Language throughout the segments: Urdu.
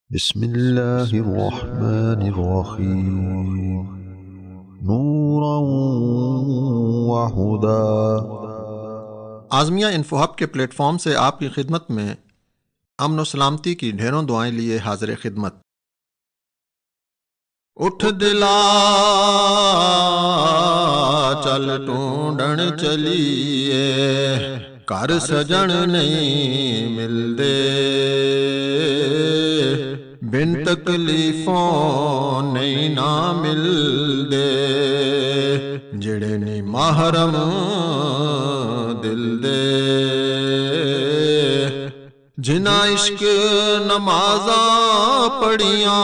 بسم اللہ الرحمن الرحیم نورا وہدا۔ آزمیہ انفو ہب کے پلیٹ فارم سے آپ کی خدمت میں امن و سلامتی کی ڈھیروں دعائیں لیے حاضر خدمت۔ اٹھ دلا چل ٹونڈن چلیے، گھر سجن نہیں ملدے، بن تکلیفوں نہیں نہ ملدے، جڑے نہیں محرم دل دے، جنہ عشق نمازاں پڑھیاں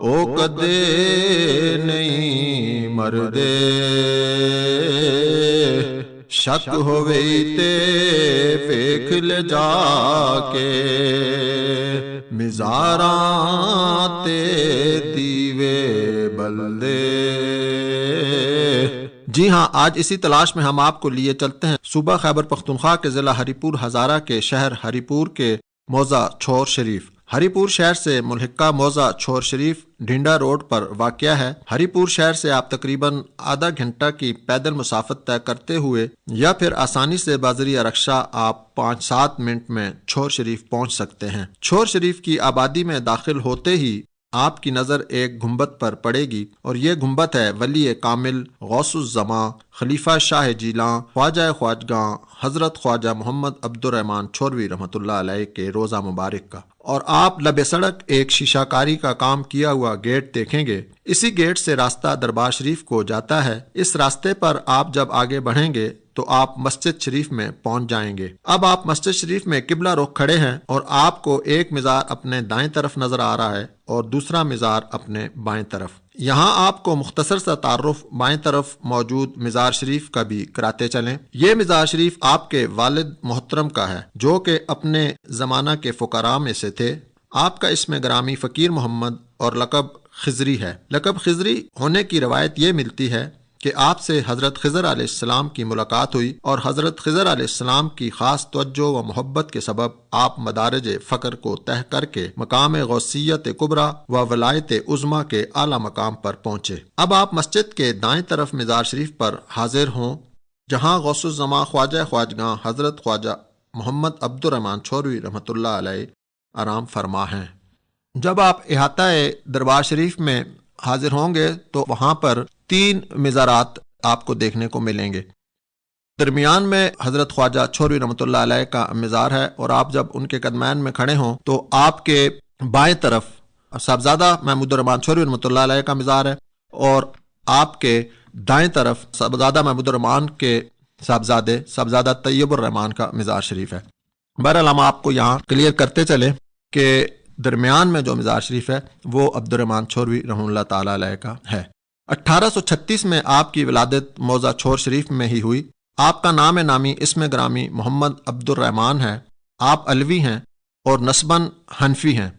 او کدے نہیں مردے، شک ہووے تے ویکھ لے جا کے، مزاراں تے دیوے بلدے۔ جی ہاں، آج اسی تلاش میں ہم آپ کو لیے چلتے ہیں صوبہ خیبر پختونخوا کے ضلع ہری پور ہزارہ کے شہر ہری پور کے موضع چھور شریف۔ ہری پور شہر سے ملحقہ موضع چھور شریف ڈھینڈا روڈ پر واقع ہے۔ ہری پور شہر سے آپ تقریباً آدھا گھنٹہ کی پیدل مسافت طے کرتے ہوئے یا پھر آسانی سے بذریعہ رکشہ آپ 5-7 منٹ میں چھور شریف پہنچ سکتے ہیں۔ چھور شریف کی آبادی میں داخل ہوتے ہی آپ کی نظر ایک گنبد پر پڑے گی، اور یہ گنبد ہے ولی کامل غوث الزماں خلیفہ شاہ جیلاں خواجہ خواجگاں حضرت خواجہ محمد عبد الرحمن چھوروی رحمۃ اللہ علیہ کے روضہ مبارک کا۔ اور آپ لبِ سڑک ایک شیشہ کاری کا کام کیا ہوا گیٹ دیکھیں گے۔ اسی گیٹ سے راستہ دربار شریف کو جاتا ہے۔ اس راستے پر آپ جب آگے بڑھیں گے تو آپ مسجد شریف میں پہنچ جائیں گے۔ اب آپ مسجد شریف میں قبلہ رخ کھڑے ہیں اور آپ کو ایک مزار اپنے دائیں طرف نظر آ رہا ہے اور دوسرا مزار اپنے بائیں طرف۔ یہاں آپ کو مختصر سا تعارف بائیں طرف موجود مزار شریف کا بھی کراتے چلیں۔ یہ مزار شریف آپ کے والد محترم کا ہے، جو کہ اپنے زمانہ کے فقراء میں سے تھے۔ آپ کا اسم گرامی فقیر محمد اور لقب خضری ہے۔ لقب خضری ہونے کی روایت یہ ملتی ہے کہ آپ سے حضرت خضر علیہ السلام کی ملاقات ہوئی، اور حضرت خضر علیہ السلام کی خاص توجہ و محبت کے سبب آپ مدارج فقر کو طے کر کے مقام غوثیت کبریٰ و ولایت عظمیٰ کے اعلیٰ مقام پر پہنچے۔ اب آپ مسجد کے دائیں طرف مزار شریف پر حاضر ہوں، جہاں غوث الزماں خواجہ خواجگاں حضرت خواجہ محمد عبد الرحمن چھوروی رحمۃ اللہ علیہ آرام فرما ہیں۔ جب آپ احاطہ دربار شریف میں حاضر ہوں گے تو وہاں پر 3 مزارات آپ کو دیکھنے کو ملیں گے۔ درمیان میں حضرت خواجہ چھوروی رحمۃ اللہ علیہ کا مزار ہے، اور آپ جب ان کے قدمین میں کھڑے ہوں تو آپ کے بائیں طرف صاحبزادہ محمود الرحمن چھوروی رحمۃ اللہ علیہ کا مزار ہے، اور آپ کے دائیں طرف صاحبزادہ محمود الرحمن کے صاحبزادہ طیب الرحمن کا مزار شریف ہے۔ بہرحال ہم آپ کو یہاں کلیئر کرتے چلیں کہ درمیان میں جو مزار شریف ہے وہ عبد الرحمن چھوروی رحمۃ اللہ تعالی علیہ کا ہے۔ 1836 میں آپ کی ولادت موضع چھور شریف میں ہی ہوئی۔ آپ کا نام نامی اسم گرامی محمد عبد الرحمن ہے۔ آپ علوی ہیں اور نسباً حنفی ہیں۔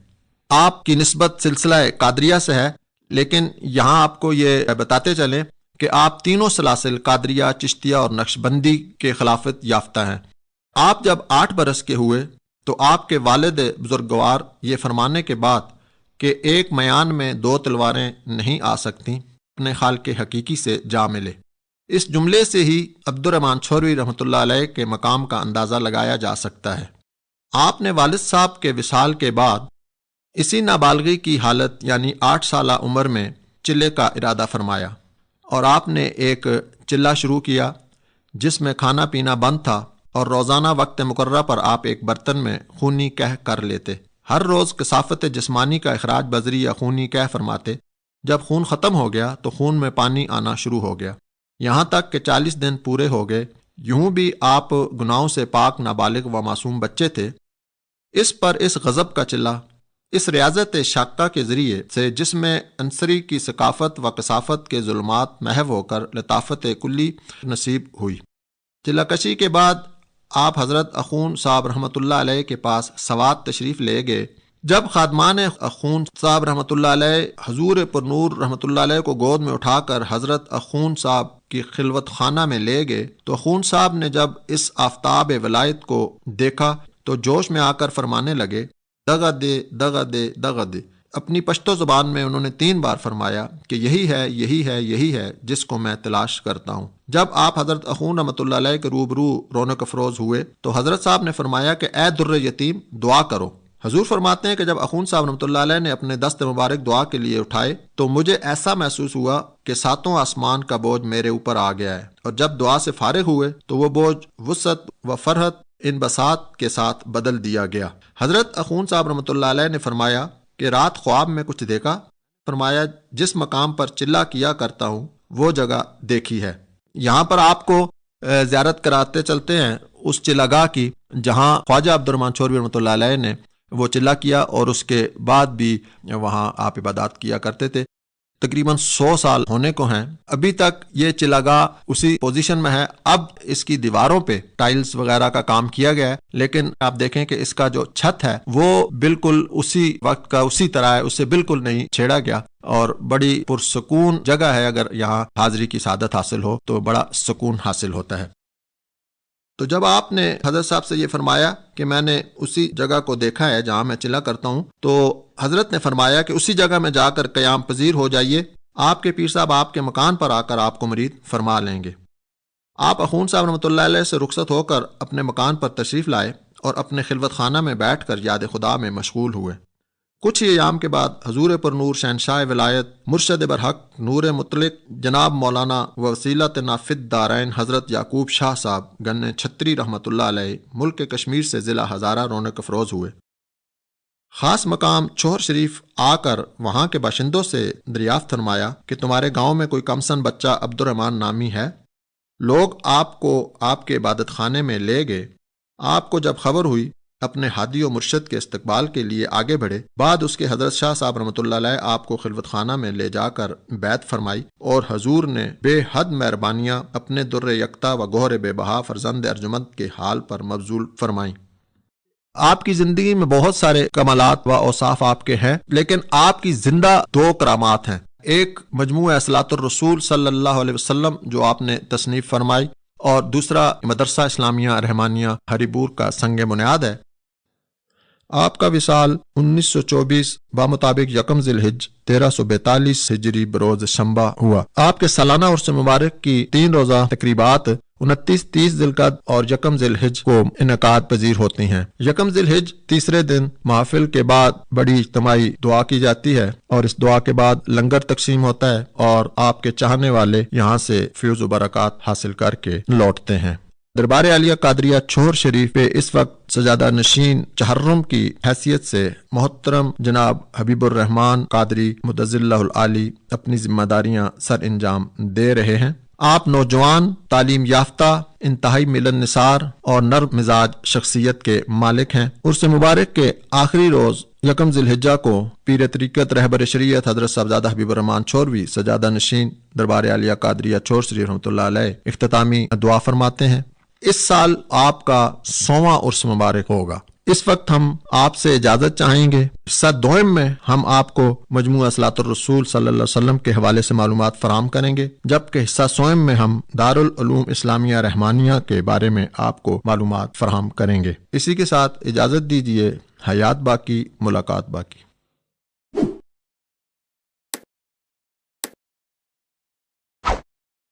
آپ کی نسبت سلسلہ قادریہ سے ہے، لیکن یہاں آپ کو یہ بتاتے چلیں کہ آپ تینوں سلاسل قادریہ، چشتیہ اور نقشبندی کے خلافت یافتہ ہیں۔ آپ جب 8 برس کے ہوئے تو آپ کے والد بزرگوار یہ فرمانے کے بعد کہ ایک میان میں 2 تلواریں نہیں آ سکتیں، اپنے خالق حقیقی سے جا ملے۔ اس جملے سے ہی عبد الرحمن چھوروی رحمۃ اللہ علیہ کے مقام کا اندازہ لگایا جا سکتا ہے۔ آپ نے والد صاحب کے وصال کے بعد اسی نابالغی کی حالت یعنی 8 سالہ عمر میں چلے کا ارادہ فرمایا، اور آپ نے ایک چلہ شروع کیا جس میں کھانا پینا بند تھا، اور روزانہ وقت مقررہ پر آپ ایک برتن میں خونی قح کر لیتے۔ ہر روز کثافت جسمانی کا اخراج بذریعہ خونی قح فرماتے۔ جب خون ختم ہو گیا تو خون میں پانی آنا شروع ہو گیا، یہاں تک کہ 40 دن پورے ہو گئے۔ یوں بھی آپ گناہوں سے پاک نابالغ و معصوم بچے تھے۔ اس پر اس غضب کا چلہ اس ریاضت شاقہ کے ذریعے سے جس میں عنصری کی ثقافت و کثافت کے ظلمات محو ہو کر لطافت کلی نصیب ہوئی۔ چلہ کشی کے بعد آپ حضرت اخون صاحب رحمۃ اللہ علیہ کے پاس سوات تشریف لے گئے۔ جب خادمان اخون صاحب رحمۃ اللہ علیہ حضور پر نور رحمۃ اللہ علیہ کو گود میں اٹھا کر حضرت اخون صاحب کی خلوت خانہ میں لے گئے تو اخون صاحب نے جب اس آفتاب ولایت کو دیکھا تو جوش میں آ کر فرمانے لگے دغا دے دغا دے دغا دے۔ اپنی پشتو زبان میں انہوں نے 3 بار فرمایا کہ یہی ہے یہی ہے یہی ہے جس کو میں تلاش کرتا ہوں۔ جب آپ حضرت اخون رحمۃ اللہ علیہ کے روبرو رونق افروز ہوئے تو حضرت صاحب نے فرمایا کہ اے در یتیم دعا کرو۔ حضور فرماتے ہیں کہ جب اخون صاحب رحمۃ اللہ علیہ نے اپنے دست مبارک دعا کے لیے اٹھائے تو مجھے ایسا محسوس ہوا کہ 7 آسمان کا بوجھ میرے اوپر آ گیا ہے، اور جب دعا سے فارغ ہوئے تو وہ بوجھ وسعت و فرحت ان بساط کے ساتھ بدل دیا گیا۔ حضرت اخون صاحب رحمۃ اللہ علیہ نے فرمایا کہ رات خواب میں کچھ دیکھا؟ فرمایا جس مقام پر چلا کیا کرتا ہوں وہ جگہ دیکھی ہے۔ یہاں پر آپ کو زیارت کراتے چلتے ہیں اس چلاگاہ کی جہاں خواجہ عبد الرحمن چوروی رحمۃ اللہ علیہ نے وہ چلا کیا، اور اس کے بعد بھی وہاں آپ عبادات کیا کرتے تھے۔ تقریباً 100 سال ہونے کو ہیں، ابھی تک یہ چلاگاہ اسی پوزیشن میں ہے۔ اب اس کی دیواروں پہ ٹائلز وغیرہ کا کام کیا گیا ہے، لیکن آپ دیکھیں کہ اس کا جو چھت ہے وہ بالکل اسی وقت کا اسی طرح ہے، اسے بالکل نہیں چھیڑا گیا، اور بڑی پرسکون جگہ ہے۔ اگر یہاں حاضری کی سعادت حاصل ہو تو بڑا سکون حاصل ہوتا ہے۔ تو جب آپ نے حضرت صاحب سے یہ فرمایا کہ میں نے اسی جگہ کو دیکھا ہے جہاں میں چلا کرتا ہوں، تو حضرت نے فرمایا کہ اسی جگہ میں جا کر قیام پذیر ہو جائیے، آپ کے پیر صاحب آپ کے مکان پر آ کر آپ کو مرید فرما لیں گے۔ آپ اخون صاحب رحمۃ اللہ علیہ سے رخصت ہو کر اپنے مکان پر تشریف لائے اور اپنے خلوت خانہ میں بیٹھ کر یاد خدا میں مشغول ہوئے۔ کچھ ہی ایام کے بعد حضور پر نور شہنشاہ ولایت مرشد برحق نور مطلق جناب مولانا وسیلت نافد دارین حضرت یعقوب شاہ صاحب گن چھتری رحمۃ اللہ علیہ ملک کشمیر سے ضلع ہزارہ رونق افروز ہوئے۔ خاص مقام چھوہر شریف آ کر وہاں کے باشندوں سے دریافت فرمایا کہ تمہارے گاؤں میں کوئی کمسن بچہ عبد الرحمن نامی ہے؟ لوگ آپ کو آپ کے عبادت خانے میں لے گئے۔ آپ کو جب خبر ہوئی اپنے ہادی و مرشد کے استقبال کے لیے آگے بڑھے۔ بعد اس کے حضرت شاہ صاحب رحمۃ اللہ علیہ آپ کو خلوت خانہ میں لے جا کر بیعت فرمائی، اور حضور نے بے حد مہربانیاں اپنے در یکتا و گوہر بے بہا فرزند ارجمند کے حال پر مبذول فرمائیں۔ آپ کی زندگی میں بہت سارے کمالات و اوصاف آپ کے ہیں، لیکن آپ کی زندہ 2 کرامات ہیں۔ ایک مجموعہ صلاۃ الرسول صلی اللہ علیہ وسلم جو آپ نے تصنیف فرمائی، اور دوسرا مدرسہ اسلامیہ رحمانیہ ہری پور کا سنگ بنیاد ہے۔ آپ کا وصال 1924 بمطابق 1 ذی الحج 1342 ہجری بروز شنبہ ہوا۔ آپ کے سالانہ عرس مبارک کی 3 روزہ تقریبات 29، 30 ذی القعدہ اور 1 ذی الحج کو انعقاد پذیر ہوتی ہیں۔ 1 ذی الحج تیسرے دن محافل کے بعد بڑی اجتماعی دعا کی جاتی ہے، اور اس دعا کے بعد لنگر تقسیم ہوتا ہے، اور آپ کے چاہنے والے یہاں سے فیض و برکات حاصل کر کے لوٹتے ہیں۔ دربار عالیہ قادریہ چھوہر شریف پہ اس وقت سجادہ نشین چہرم کی حیثیت سے محترم جناب حبیب الرحمن قادری مدظل اللہ العالی اپنی ذمہ داریاں سر انجام دے رہے ہیں۔ آپ نوجوان، تعلیم یافتہ، انتہائی ملن نثار اور نرم مزاج شخصیت کے مالک ہیں۔ عرس مبارک کے آخری روز 1 ذی الحجہ کو پیر طریقت رہبر شریعت حضرت صاحبزادہ حبیب الرحمن چوروی سجادہ نشین دربار عالیہ قادریہ چھوہر شریف رحمۃ اللہ علیہ اختتامی دعا فرماتے ہیں۔ اس سال آپ کا 100واں عرس مبارک ہوگا۔ اس وقت ہم آپ سے اجازت چاہیں گے۔ حصہ دوئم میں ہم آپ کو مجموعہ صلاۃ الرسول صلی اللہ علیہ وسلم کے حوالے سے معلومات فراہم کریں گے، جبکہ حصہ سوم میں ہم دارالعلوم اسلامیہ رحمانیہ کے بارے میں آپ کو معلومات فراہم کریں گے۔ اسی کے ساتھ اجازت دیجیے، حیات باقی، ملاقات باقی۔